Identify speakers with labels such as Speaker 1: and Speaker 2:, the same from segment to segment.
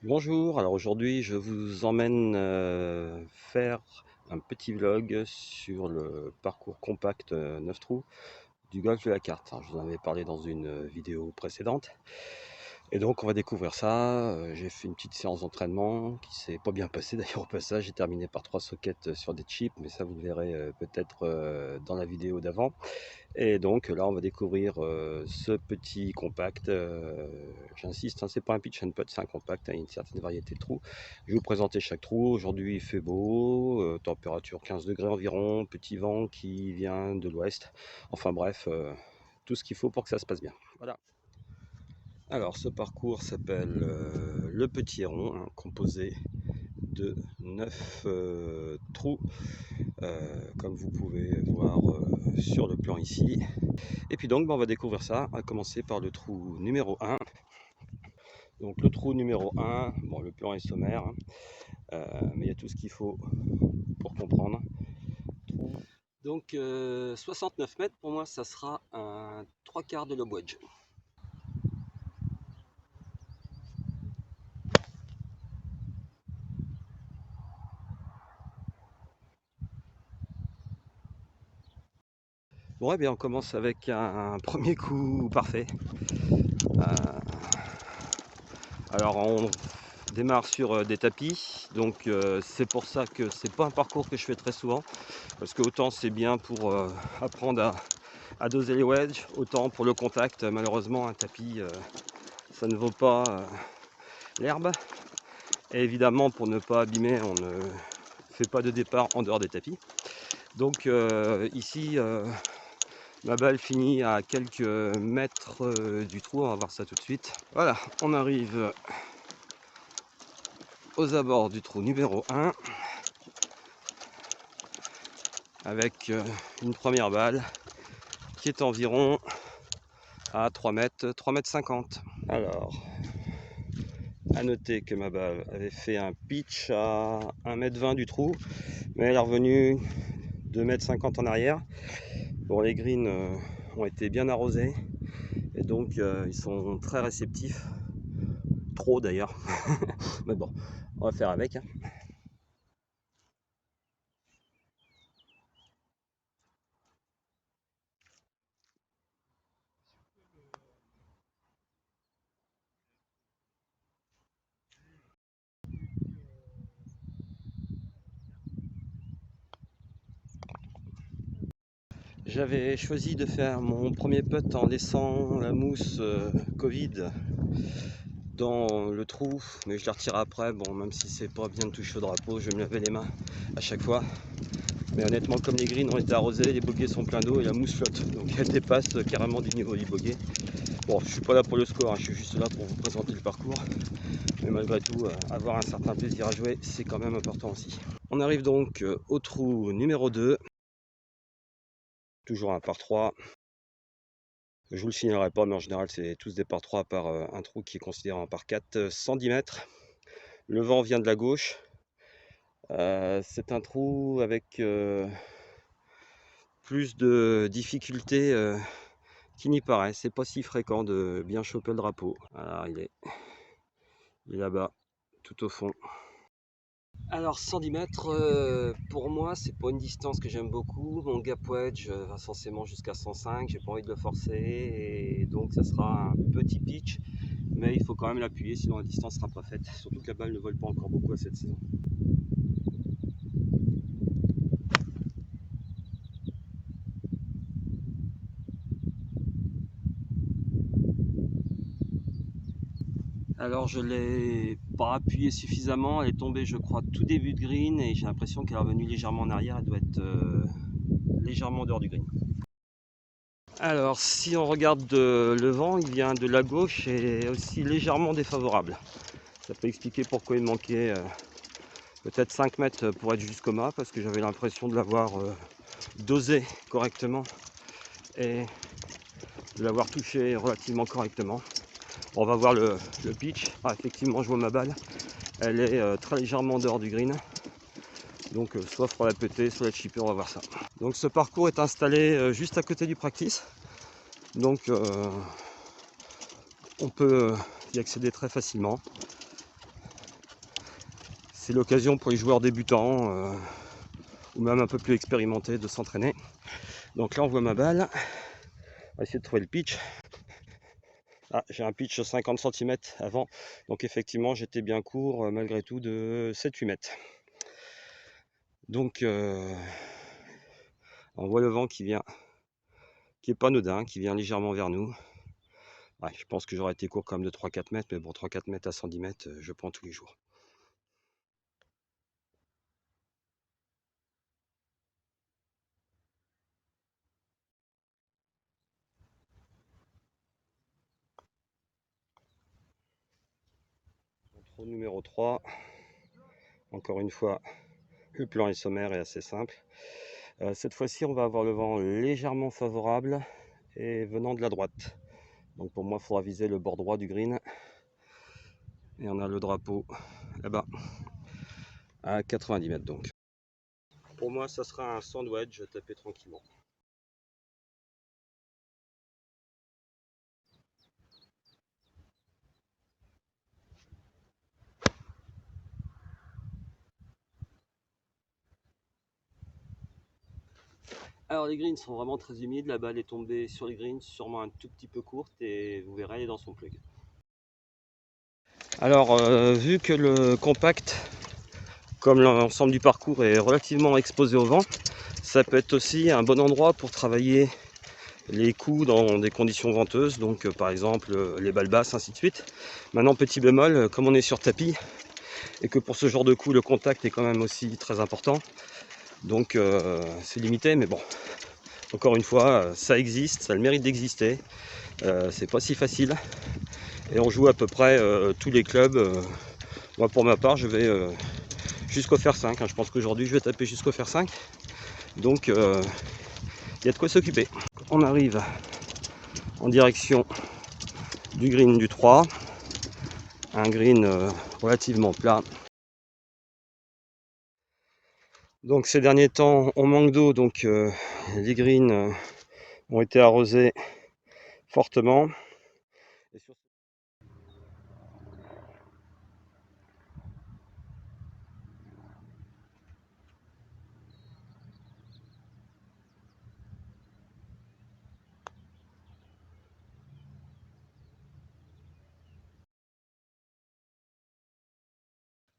Speaker 1: Bonjour, alors aujourd'hui je vous emmène faire un petit vlog sur le parcours compact 9 trous du golfe de la Carte. Alors, je vous en avais parlé dans une vidéo précédente. Et donc on va découvrir ça. J'ai fait une petite séance d'entraînement qui s'est pas bien passée d'ailleurs au passage. J'ai terminé par 3 sockets sur des chips, mais ça vous le verrez peut-être dans la vidéo d'avant. Et donc là on va découvrir ce petit compact. J'insiste, hein, c'est pas un pitch and putt, c'est un compact, hein, une certaine variété de trous. Je vais vous présenter chaque trou. Aujourd'hui il fait beau, température 15 degrés environ, petit vent qui vient de l'ouest. Enfin bref, tout ce qu'il faut pour que ça se passe bien. Voilà. Alors ce parcours s'appelle le Petit Rond, hein, composé de 9 trous, comme vous pouvez voir sur le plan ici. Et puis donc on va découvrir ça, à commencer par le trou numéro 1. Donc le trou numéro 1, bon le plan est sommaire, hein, mais il y a tout ce qu'il faut pour comprendre. Donc 69 mètres, pour moi ça sera un 3/4 de lob wedge. Bon, eh bien on commence avec un premier coup parfait. Alors on démarre sur des tapis, donc c'est pour ça que c'est pas un parcours que je fais très souvent, parce que autant c'est bien pour apprendre à doser les wedges, autant pour le contact, malheureusement un tapis ça ne vaut pas l'herbe. Et évidemment pour ne pas abîmer, on ne fait pas de départ en dehors des tapis. Donc ici ma balle finit à quelques mètres du trou, on va voir ça tout de suite. Voilà, on arrive aux abords du trou numéro 1 avec une première balle qui est environ à 3 mètres, 3 mètres 50. Alors, à noter que ma balle avait fait un pitch à 1 mètre 20 du trou, mais elle est revenue 2 mètres 50 en arrière. Bon, les greens ont été bien arrosés et donc ils sont très réceptifs, trop d'ailleurs, mais bon, on va faire avec, hein. J'avais choisi de faire mon premier putt en laissant la mousse Covid dans le trou, mais je la retire après. Bon, même si c'est pas bien de toucher au drapeau, je vais me laver les mains à chaque fois. Mais honnêtement, comme les greens ont été arrosés, les bogeys sont pleins d'eau et la mousse flotte, donc elle dépasse carrément du niveau du bogey. Bon, je suis pas là pour le score, hein, je suis juste là pour vous présenter le parcours, mais malgré tout, avoir un certain plaisir à jouer, c'est quand même important aussi. On arrive donc au trou numéro 2, toujours un par 3. Je vous le signalerai pas, mais en général c'est tous des par 3 à part un trou qui est considéré en par 4, 110 mètres. Le vent vient de la gauche. C'est un trou avec plus de difficultés qu'il n'y paraît. C'est pas si fréquent de bien choper le drapeau. Alors il est là-bas, tout au fond. Alors 110 mètres, pour moi c'est pas une distance que j'aime beaucoup. Mon gap wedge va censément jusqu'à 105, j'ai pas envie de le forcer et donc ça sera un petit pitch, mais il faut quand même l'appuyer sinon la distance sera pas faite, surtout que la balle ne vole pas encore beaucoup à cette saison. Alors je l'ai pas appuyée suffisamment, elle est tombée je crois tout début de green et j'ai l'impression qu'elle est revenue légèrement en arrière, elle doit être légèrement en dehors du green. Alors si on regarde le vent, il vient de la gauche et aussi légèrement défavorable. Ça peut expliquer pourquoi il manquait peut-être 5 mètres pour être jusqu'au mât, parce que j'avais l'impression de l'avoir dosé correctement et de l'avoir touché relativement correctement. On va voir le pitch. Ah, effectivement, je vois ma balle. Elle est très légèrement en dehors du green. Donc soit il faudra la péter, soit la chipper, on va voir ça. Donc ce parcours est installé juste à côté du practice. Donc on peut y accéder très facilement. c'est l'occasion pour les joueurs débutants ou même un peu plus expérimentés de s'entraîner. Donc là on voit ma balle, on va essayer de trouver le pitch. Ah, j'ai un pitch 50 cm avant, donc effectivement j'étais bien court malgré tout de 7-8 mètres. Donc on voit le vent qui vient, qui est pas anodin, qui vient légèrement vers nous. Ouais, je pense que j'aurais été court quand même de 3-4 mètres, mais bon, 3-4 mètres à 110 mètres, je prends tous les jours. Trou numéro 3, encore une fois, le plan est sommaire et assez simple. Cette fois-ci, on va avoir le vent légèrement favorable et venant de la droite. Donc pour moi, il faudra viser le bord droit du green. Et on a le drapeau là-bas, à 90 mètres donc. Pour moi, ça sera un sandwich, je vais taper tranquillement. Alors les greens sont vraiment très humides, la balle est tombée sur les greens, sûrement un tout petit peu courte et vous verrez, elle est dans son plug. Alors vu que le compact, comme l'ensemble du parcours est relativement exposé au vent, ça peut être aussi un bon endroit pour travailler les coups dans des conditions venteuses, donc par exemple les balles basses, ainsi de suite. Maintenant petit bémol, comme on est sur tapis et que pour ce genre de coup le contact est quand même aussi très important, donc c'est limité, mais bon, encore une fois, ça existe, ça a le mérite d'exister, c'est pas si facile et on joue à peu près tous les clubs. Moi pour ma part je vais jusqu'au fer 5, hein. Je pense qu'aujourd'hui je vais taper jusqu'au fer 5, donc il y a de quoi s'occuper. On arrive en direction du green du 3, un green relativement plat. Donc ces derniers temps on manque d'eau, donc les greens ont été arrosés fortement. Et sur...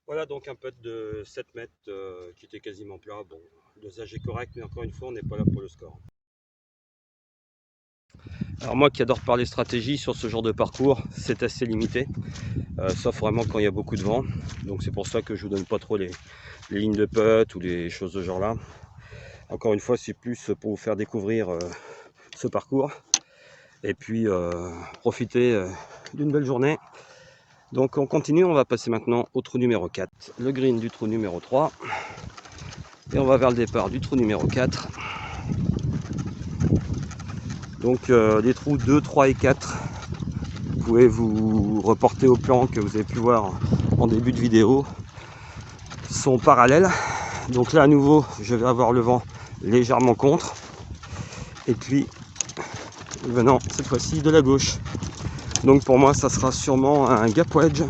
Speaker 1: Voilà donc un putt de 7 mètres qui était quasiment plat. Bon, le dosage est correct, mais encore une fois, on n'est pas là pour le score. Alors moi qui adore parler stratégie sur ce genre de parcours, c'est assez limité, sauf vraiment quand il y a beaucoup de vent. Donc c'est pour ça que je vous donne pas trop les lignes de putt ou les choses de genre là. Encore une fois, c'est plus pour vous faire découvrir ce parcours et puis profiter d'une belle journée. Donc on continue, on va passer maintenant au trou numéro 4, le green du trou numéro 3, et on va vers le départ du trou numéro 4. Donc les trous 2, 3 et 4, vous pouvez vous reporter au plan que vous avez pu voir en début de vidéo, sont parallèles. Donc là à nouveau, je vais avoir le vent légèrement contre, et puis venant cette fois-ci de la gauche. Donc pour moi ça sera sûrement un gap wedge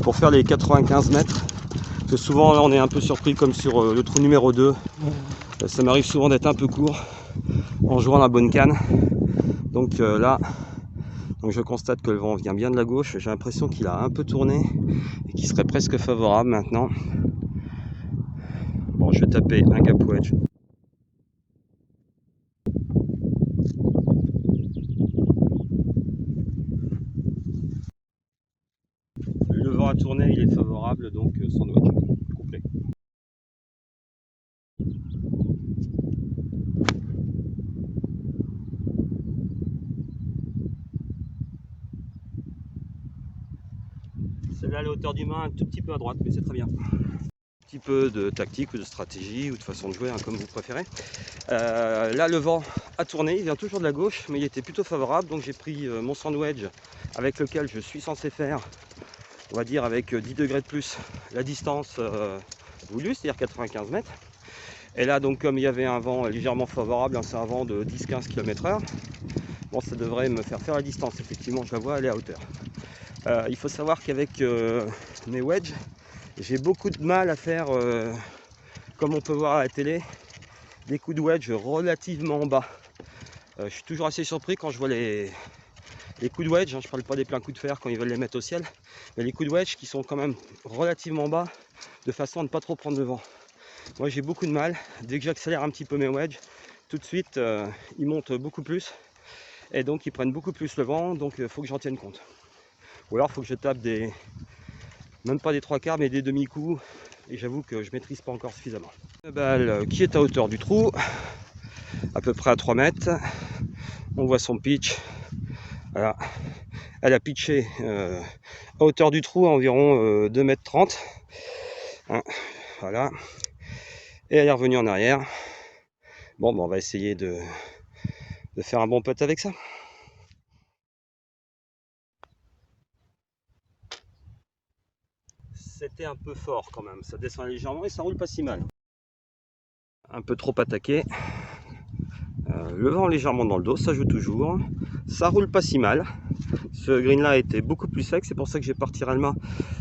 Speaker 1: pour faire les 95 mètres. Parce que souvent là on est un peu surpris comme sur le trou numéro 2. Ça m'arrive souvent d'être un peu court en jouant la bonne canne. Donc là donc je constate que le vent vient bien de la gauche. J'ai l'impression qu'il a un peu tourné et qu'il serait presque favorable maintenant. Bon, je vais taper un gap wedge. Le vent a tourné, il est favorable, donc sandwich complet. Celle-là à la hauteur du main, un tout petit peu à droite, mais c'est très bien. Un petit peu de tactique ou de stratégie ou de façon de jouer, hein, comme vous préférez. Là le vent a tourné, il vient toujours de la gauche, mais il était plutôt favorable, donc j'ai pris mon sandwich avec lequel je suis censé faire, on va dire avec 10 degrés de plus, la distance voulue, c'est-à-dire 95 mètres. Et là donc comme il y avait un vent légèrement favorable, hein, c'est un vent de 10-15 km/h, bon ça devrait me faire la distance, effectivement je la vois, elle est à hauteur. Il faut savoir qu'avec mes wedges, J'ai beaucoup de mal à faire, comme on peut voir à la télé, des coups de wedge relativement bas. Je suis toujours assez surpris quand je vois les coups de wedge, hein, je parle pas des pleins coups de fer quand ils veulent les mettre au ciel, mais les coups de wedge qui sont quand même relativement bas, de façon à ne pas trop prendre le vent. Moi j'ai beaucoup de mal, dès que j'accélère un petit peu mes wedges, tout de suite ils montent beaucoup plus, et donc ils prennent beaucoup plus le vent, donc il faut que j'en tienne compte. Ou alors il faut que je tape même pas des trois quarts, mais des demi-coups, et j'avoue que je maîtrise pas encore suffisamment. La balle qui est à hauteur du trou, à peu près à 3 mètres, on voit son pitch. Voilà. Elle a pitché à hauteur du trou à environ 2,30 m. Hein, voilà. Et elle est revenue en arrière. Bon, on va essayer de faire un bon putt avec ça. C'était un peu fort quand même. Ça descend légèrement et ça roule pas si mal. Un peu trop attaqué. Le vent légèrement dans le dos, ça joue toujours. Ça roule pas si mal. Ce green là était beaucoup plus sec, c'est pour ça que j'ai parti Ralma.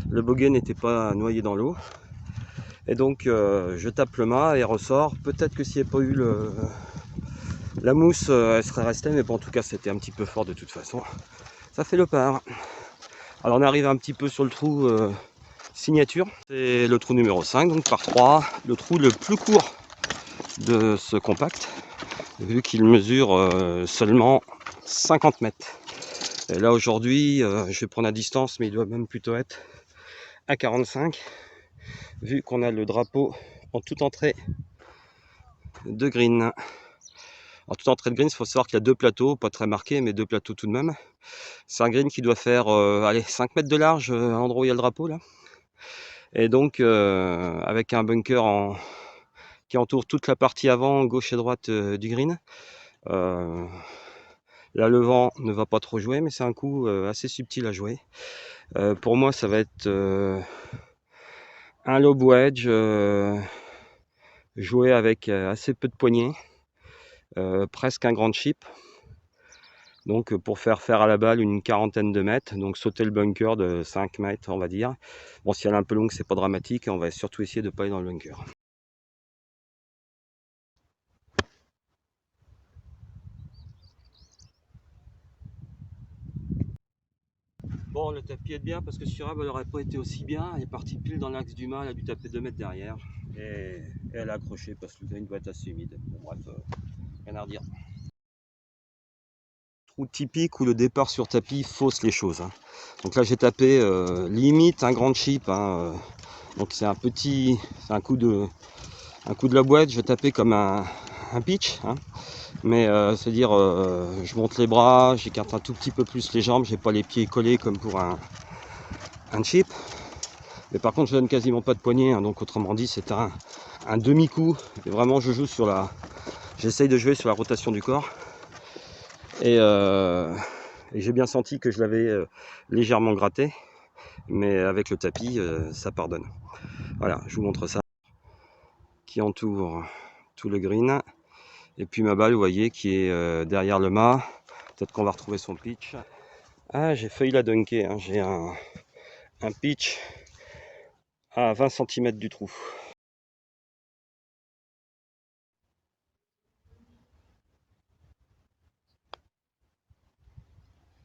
Speaker 1: Le bogey n'était pas noyé dans l'eau. Et donc je tape le mât et ressort. Peut-être que s'il n'y avait pas eu la mousse, elle serait restée, mais bon, en tout cas c'était un petit peu fort de toute façon. Ça fait le par. Alors on arrive un petit peu sur le trou signature. C'est le trou numéro 5, donc par 3. Le trou le plus court de ce compact, vu qu'il mesure seulement 50 mètres. Et là aujourd'hui, je vais prendre la distance, mais il doit même plutôt être à 45, vu qu'on a le drapeau en toute entrée de green. En toute entrée de green, il faut savoir qu'il y a deux plateaux, pas très marqués, mais deux plateaux tout de même. C'est un green qui doit faire allez, 5 mètres de large à l'endroit où il y a le drapeau là. Et donc avec un bunker qui entoure toute la partie avant, gauche et droite du green. Là le vent ne va pas trop jouer, mais c'est un coup assez subtil à jouer. Pour moi ça va être un lob wedge joué avec assez peu de poignées, presque un grand chip. Donc pour faire à la balle une quarantaine de mètres, donc sauter le bunker de 5 mètres on va dire. Bon, si elle est un peu longue c'est pas dramatique, on va surtout essayer de ne pas aller dans le bunker. Bon, le tapis est bien parce que sur elle n'aurait pas été aussi bien. Elle est partie pile dans l'axe du mât, elle a dû taper 2 mètres derrière. Et elle a accroché parce que le green doit être assez humide. Bon, bref, rien à redire. Trou typique où le départ sur tapis fausse les choses. Hein. Donc là j'ai tapé limite un grand chip. Hein, donc c'est un petit, c'est un coup de la boîte. Je vais taper comme un pitch. Hein. Mais c'est-à-dire je monte les bras, j'écarte un tout petit peu plus les jambes, j'ai pas les pieds collés comme pour un chip. Mais par contre je donne quasiment pas de poignée, hein, donc autrement dit c'est un demi-coup. Et vraiment je joue sur j'essaye de jouer sur la rotation du corps. Et j'ai bien senti que je l'avais légèrement gratté, mais avec le tapis ça pardonne. Voilà, je vous montre ça qui entoure tout le green. Et puis ma balle, vous voyez, qui est derrière le mât. Peut-être qu'on va retrouver son pitch. Ah, j'ai failli la dunker. Hein. J'ai un pitch à 20 cm du trou.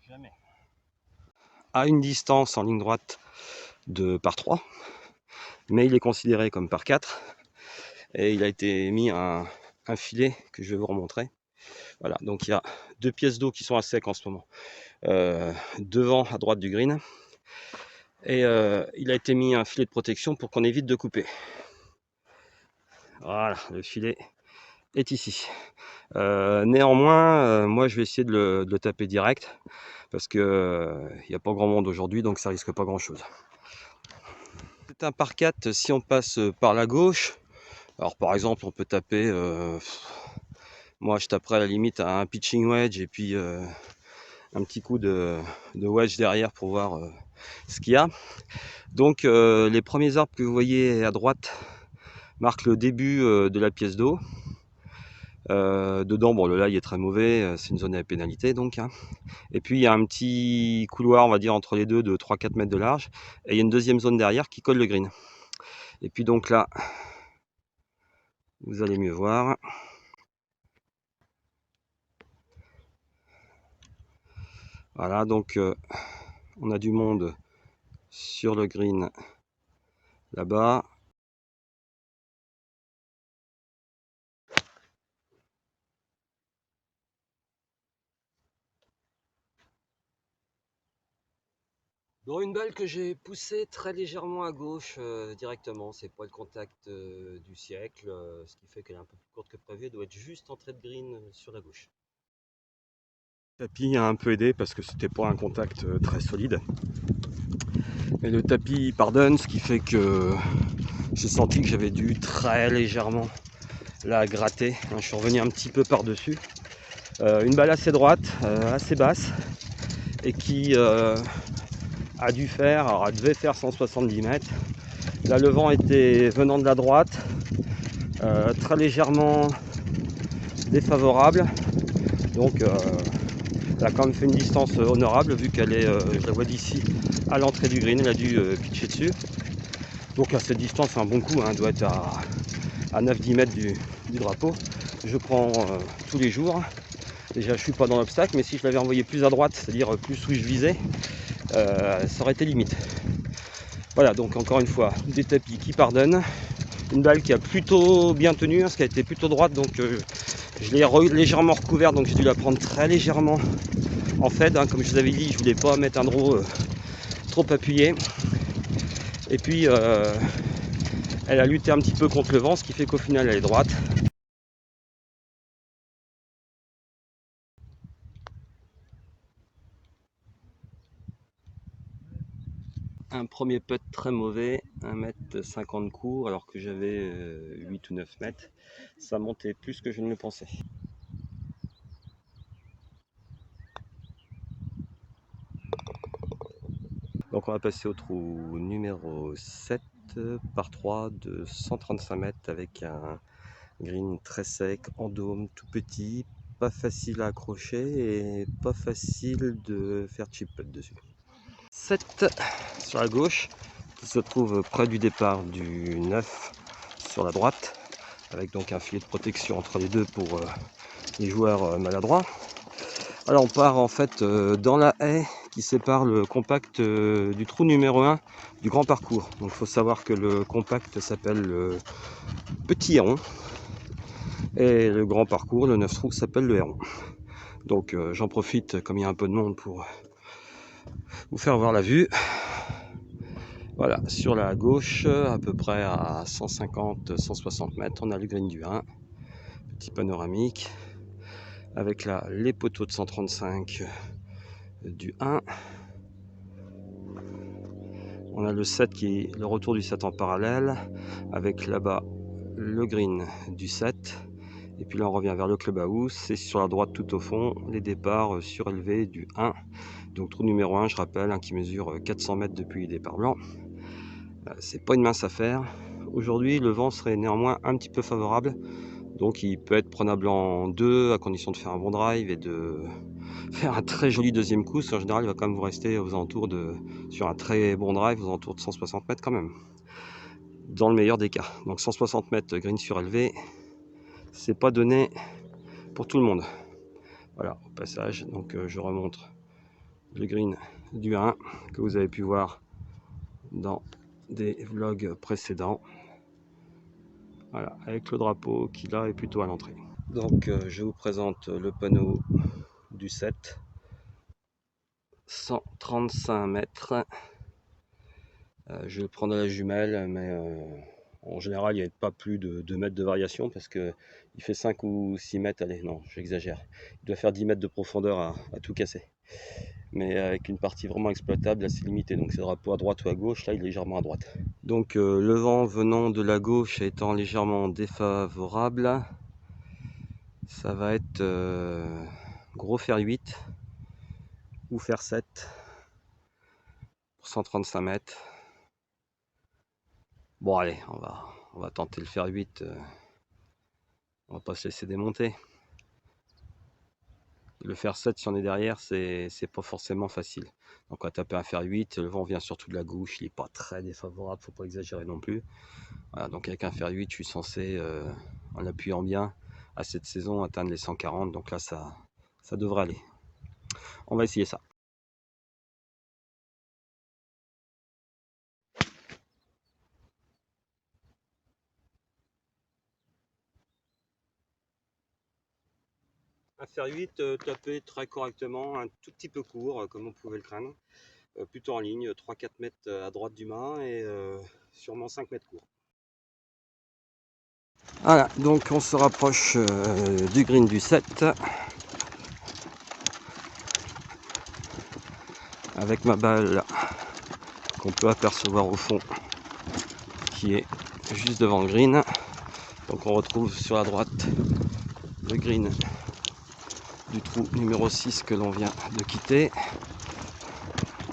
Speaker 1: Jamais. À une distance en ligne droite de par 3. Mais il est considéré comme par 4. Et il a été mis un filet que je vais vous remontrer. Voilà, donc il y a 2 pièces d'eau qui sont à sec en ce moment. Devant, à droite du green. Et il a été mis un filet de protection pour qu'on évite de couper. Voilà, le filet est ici. Néanmoins, moi je vais essayer de le taper direct parce que il n'y a pas grand monde aujourd'hui, donc ça risque pas grand chose. C'est un par 4 si on passe par la gauche. Alors par exemple on peut taper, moi je taperai à la limite à un pitching wedge et puis un petit coup de wedge derrière pour voir ce qu'il y a. Donc les premiers arbres que vous voyez à droite marquent le début de la pièce d'eau. Dedans, bon, le lail est très mauvais, c'est une zone à pénalité donc. Hein. Et puis il y a un petit couloir, on va dire, entre les deux de 3-4 mètres de large. Et il y a une deuxième zone derrière qui colle le green. Et puis donc là, vous allez mieux voir. Voilà, donc on a du monde sur le green là-bas. Bon, une balle que j'ai poussée très légèrement à gauche directement, c'est pas le contact du siècle, ce qui fait qu'elle est un peu plus courte que prévu, elle doit être juste entrée de green sur la gauche. Le tapis a un peu aidé parce que c'était pas un contact très solide. Mais le tapis pardonne, ce qui fait que j'ai senti que j'avais dû très légèrement la gratter. Je suis revenu un petit peu par-dessus. Une balle assez droite, assez basse, et qui a dû faire, alors elle devait faire 170 mètres. Là le vent était venant de la droite, très légèrement défavorable, donc elle a quand même fait une distance honorable vu qu'elle est, je la vois d'ici, à l'entrée du green, elle a dû pitcher dessus. Donc à cette distance c'est un bon coup, hein, elle doit être à 9-10 mètres du drapeau. Je prends tous les jours. Déjà je suis pas dans l'obstacle, mais si je l'avais envoyé plus à droite, c'est-à-dire plus où je visais, ça aurait été limite. Voilà, donc encore une fois, des tapis qui pardonnent. Une balle qui a plutôt bien tenu, hein, parce qu'elle était plutôt droite, donc je l'ai légèrement recouverte, donc j'ai dû la prendre très légèrement en fait, hein, comme je vous avais dit, je voulais pas mettre un draw trop appuyé. Et puis elle a lutté un petit peu contre le vent, ce qui fait qu'au final elle est droite. Un premier putt très mauvais, 1,50 m court alors que j'avais 8 ou 9 mètres. Ça montait plus que je ne le pensais. Donc on va passer au trou numéro 7 par 3 de 135 mètres avec un green très sec, en dôme, tout petit, pas facile à accrocher et pas facile de faire chip putt dessus. 7 sur la gauche qui se trouve près du départ du 9 sur la droite avec donc un filet de protection entre les deux pour les joueurs maladroits. Alors on part en fait dans la haie qui sépare le compact du trou numéro 1 du grand parcours. Donc il faut savoir que le compact s'appelle le petit héron et le grand parcours, le 9 trous, s'appelle le héron. Donc j'en profite comme il y a un peu de monde pour vous faire voir la vue. Voilà, sur la gauche, à peu près à 150-160 mètres, on a le green du 1, petit panoramique, avec là les poteaux de 135 du 1. On a le 7 qui est le retour du 7 en parallèle, avec là-bas le green du 7. Et puis là on revient vers le clubhouse, et sur la droite tout au fond, les départs surélevés du 1. Donc trou numéro 1, je rappelle, qui mesure 400 mètres depuis les départs blancs. C'est pas une mince affaire. Aujourd'hui, le vent serait néanmoins un petit peu favorable. Donc il peut être prenable en 2 à condition de faire un bon drive et de faire un très joli deuxième coup. En général, il va quand même vous rester aux alentours de, sur un très bon drive, aux alentours de 160 mètres quand même. Dans le meilleur des cas. Donc 160 mètres green surélevé, c'est pas donné pour tout le monde. Voilà, au passage, donc je remonte le green du 1 que vous avez pu voir dans des vlogs précédents. Voilà, avec le drapeau qui là est plutôt à l'entrée. Donc je vous présente le panneau du 7. 135 mètres. Je vais le prendre à la jumelle, mais en général il n'y a pas plus de 2 mètres de variation parce que il fait 5 ou 6 mètres, allez non j'exagère, il doit faire 10 mètres de profondeur à tout casser, mais avec une partie vraiment exploitable assez limitée, donc c'est le drapeau à droite ou à gauche, là il est légèrement à droite. Donc le vent venant de la gauche étant légèrement défavorable, ça va être gros fer 8 ou fer 7 pour 135 mètres. Bon allez, on va tenter le fer 8, on va pas se laisser démonter. Le fer 7, si on est derrière, c'est pas forcément facile. Donc on va taper un fer 8, le vent vient surtout de la gauche, il n'est pas très défavorable, faut pas exagérer non plus. Voilà, donc avec un fer 8, je suis censé, en appuyant bien, à cette saison, atteindre les 140. Donc là, ça devrait aller. On va essayer ça. Un fer 8 tapé très correctement, un tout petit peu court, comme on pouvait le craindre. Plutôt en ligne, 3-4 mètres à droite du mât et sûrement 5 mètres court. Voilà, donc on se rapproche du green du 7 avec ma balle qu'on peut apercevoir au fond qui est juste devant le green. Donc on retrouve sur la droite le green du trou numéro 6 que l'on vient de quitter.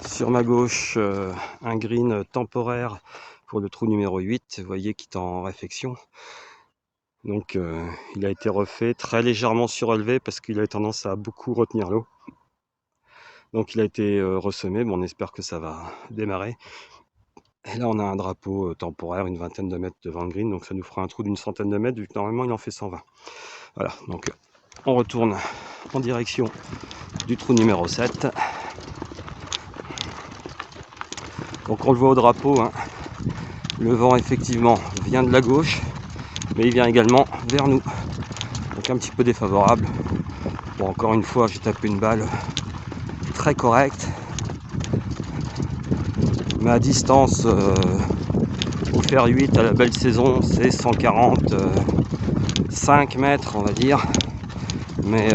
Speaker 1: Sur ma gauche, un green temporaire pour le trou numéro 8, vous voyez, qui est en réflexion. Donc il a été refait, très légèrement surélevé parce qu'il a tendance à beaucoup retenir l'eau. Donc il a été ressemé, bon, on espère que ça va démarrer. Et là on a un drapeau temporaire, une vingtaine de mètres devant le green, donc ça nous fera un trou d'une centaine de mètres, vu que normalement il en fait 120. Voilà, donc on retourne en direction du trou numéro 7. Donc on le voit au drapeau, hein. Le vent effectivement vient de la gauche, mais il vient également vers nous. Donc un petit peu défavorable. Bon, encore une fois, j'ai tapé une balle très correcte. Ma distance au fer 8 à la belle saison, c'est 145 mètres, on va dire. Mais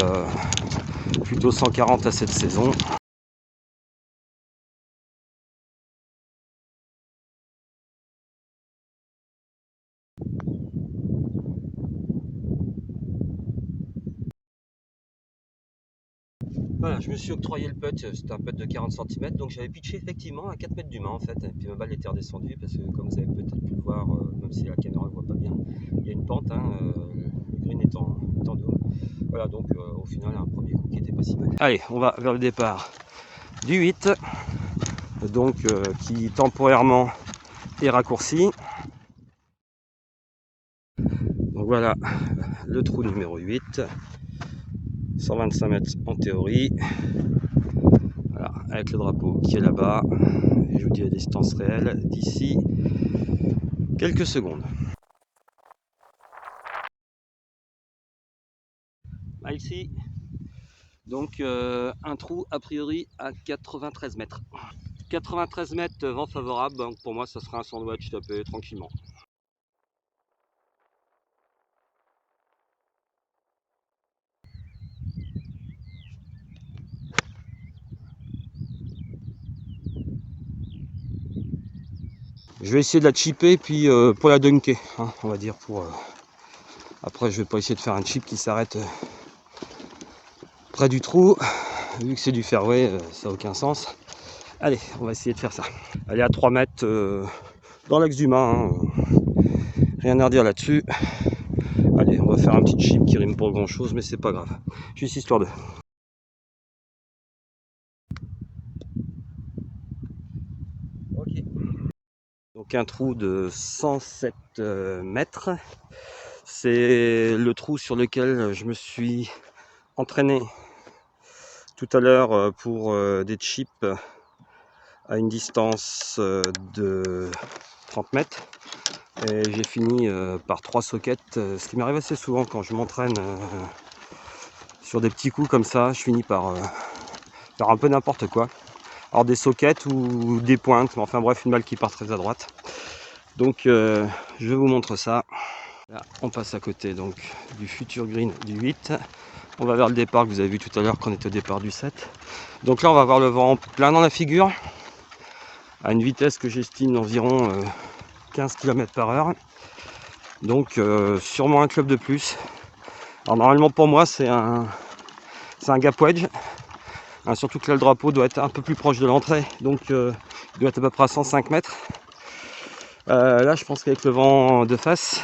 Speaker 1: plutôt 140 à cette saison. Voilà, je me suis octroyé le putt, c'était un putt de 40 cm, donc j'avais pitché effectivement à 4 mètres du mât en fait, et puis ma balle était redescendue parce que comme vous avez peut-être pu le voir, même si la caméra ne voit pas bien, il y a une pente, hein, le green est en dos. Voilà, donc au final un premier coup qui était pas si mal. Allez, on va vers le départ du 8, donc qui temporairement est raccourci. Donc voilà le trou numéro 8, 125 mètres en théorie. Voilà, avec le drapeau qui est là-bas. Et je vous dis la distance réelle d'ici quelques secondes. Ici, donc un trou a priori à 93 mètres. 93 mètres, vent favorable, donc pour moi ça sera un sandwich tapé tranquillement. Je vais essayer de la chipper puis pour la dunker, hein, on va dire pour. Après je vais pas essayer de faire un chip qui s'arrête près du trou, vu que c'est du fairway, ça n'a aucun sens. Allez, on va essayer de faire ça. Allez, à 3 mètres dans l'axe du mât, hein, rien à redire là-dessus. Allez, on va faire un petit chip qui rime pas grand chose, mais c'est pas grave. Juste histoire de. Ok. Donc un trou de 107 mètres. C'est le trou sur lequel je me suis entraîné tout à l'heure pour des chips à une distance de 30 mètres. Et j'ai fini par 3 sockets, ce qui m'arrive assez souvent quand je m'entraîne sur des petits coups comme ça. Je finis par faire un peu n'importe quoi. Alors des sockets ou des pointes, mais enfin bref, une balle qui part très à droite. Donc je vous montre ça. Là, on passe à côté donc du futur green du 8. On va vers le départ que vous avez vu tout à l'heure quand on était au départ du 7. Donc là on va avoir le vent plein dans la figure à une vitesse que j'estime d'environ 15 km/h. Donc sûrement un club de plus. Alors normalement pour moi c'est un gap wedge. Hein, surtout que là le drapeau doit être un peu plus proche de l'entrée. Donc il doit être à peu près à 105 mètres. Là je pense qu'avec le vent de face,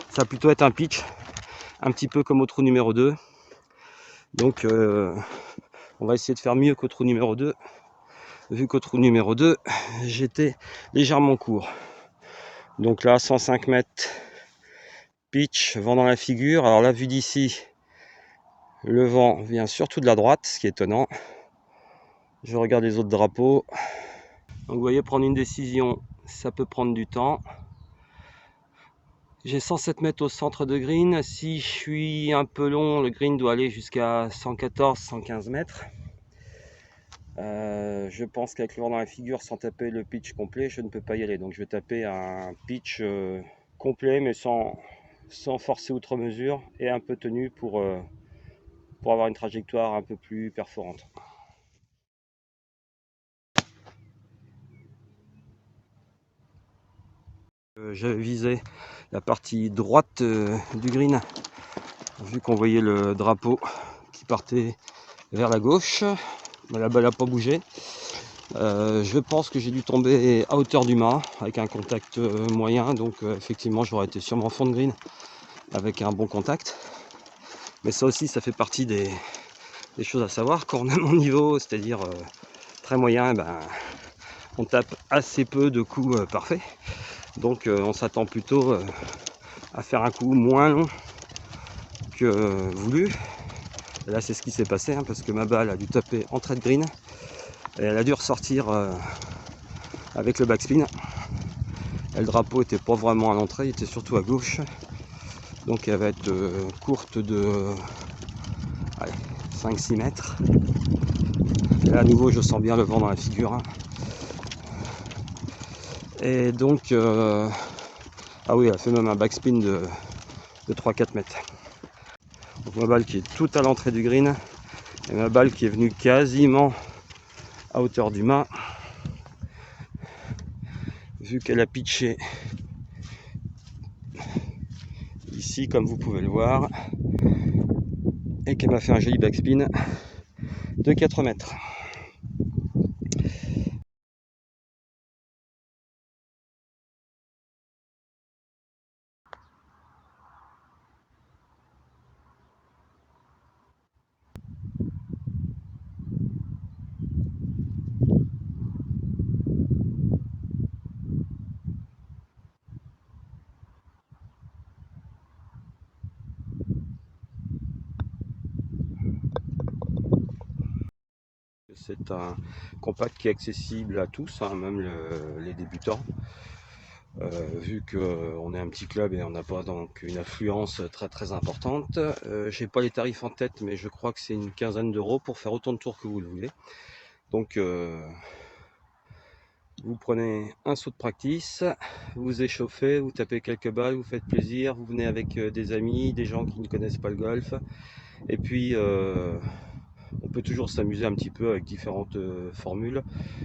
Speaker 1: ça va plutôt être un pitch. Un petit peu comme au trou numéro 2. Donc on va essayer de faire mieux qu'au trou numéro 2, vu qu'au trou numéro 2 j'étais légèrement court. Donc là 105 mètres pitch, vent dans la figure. Alors là, vu d'ici, le vent vient surtout de la droite, ce qui est étonnant. Je regarde les autres drapeaux. Donc vous voyez, prendre une décision, ça peut prendre du temps. J'ai 107 mètres au centre de green. Si je suis un peu long, le green doit aller jusqu'à 114-115 mètres. Je pense qu'avec le vent dans la figure, sans taper le pitch complet, je ne peux pas y aller. Donc je vais taper un pitch complet, mais sans forcer outre mesure, et un peu tenu pour avoir une trajectoire un peu plus perforante. J'avais visé la partie droite du green, vu qu'on voyait le drapeau qui partait vers la gauche. La balle n'a pas bougé. Je pense que j'ai dû tomber à hauteur du mât avec un contact moyen, donc effectivement j'aurais été sur mon fond de green avec un bon contact. Mais ça aussi, ça fait partie des choses à savoir. Quand on a mon niveau, c'est-à-dire très moyen, on tape assez peu de coups parfaits. Donc on s'attend plutôt à faire un coup moins long que voulu. Et là c'est ce qui s'est passé, parce que ma balle a dû taper en trait de green et elle a dû ressortir avec le backspin. Et le drapeau était pas vraiment à l'entrée, il était surtout à gauche. Donc elle va être courte de 5-6 mètres. Et là à nouveau je sens bien le vent dans la figure. Et donc ah oui, elle fait même un backspin de 3-4 mètres. Donc ma balle qui est tout à l'entrée du green et ma balle qui est venue quasiment à hauteur du mât, vu qu'elle a pitché ici comme vous pouvez le voir et qu'elle m'a fait un joli backspin de 4 mètres. C'est un compact qui est accessible à tous, même les débutants. Vu qu'on est un petit club et on n'a pas donc une affluence très importante. J'ai pas les tarifs en tête, mais je crois que c'est une quinzaine d'euros pour faire autant de tours que vous le voulez. Donc vous prenez un saut de practice, vous échauffez, vous tapez quelques balles, vous faites plaisir, vous venez avec des amis, des gens qui ne connaissent pas le golf, et puis on peut toujours s'amuser un petit peu avec différentes formules.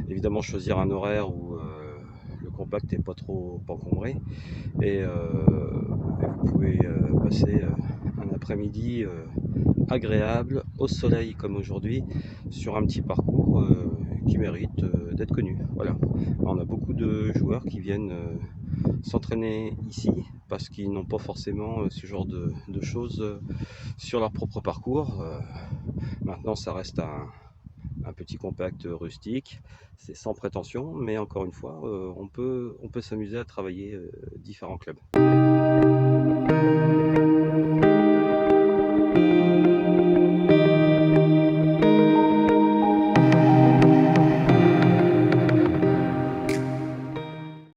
Speaker 1: Évidemment choisir un horaire où le compact n'est pas trop encombré, et vous pouvez passer un après-midi agréable au soleil comme aujourd'hui sur un petit parcours qui mérite d'être connu. Voilà. On a beaucoup de joueurs qui viennent s'entraîner ici parce qu'ils n'ont pas forcément ce genre de choses sur leur propre parcours. Maintenant ça reste un petit compact rustique, c'est sans prétention, mais encore une fois on peut s'amuser à travailler différents clubs.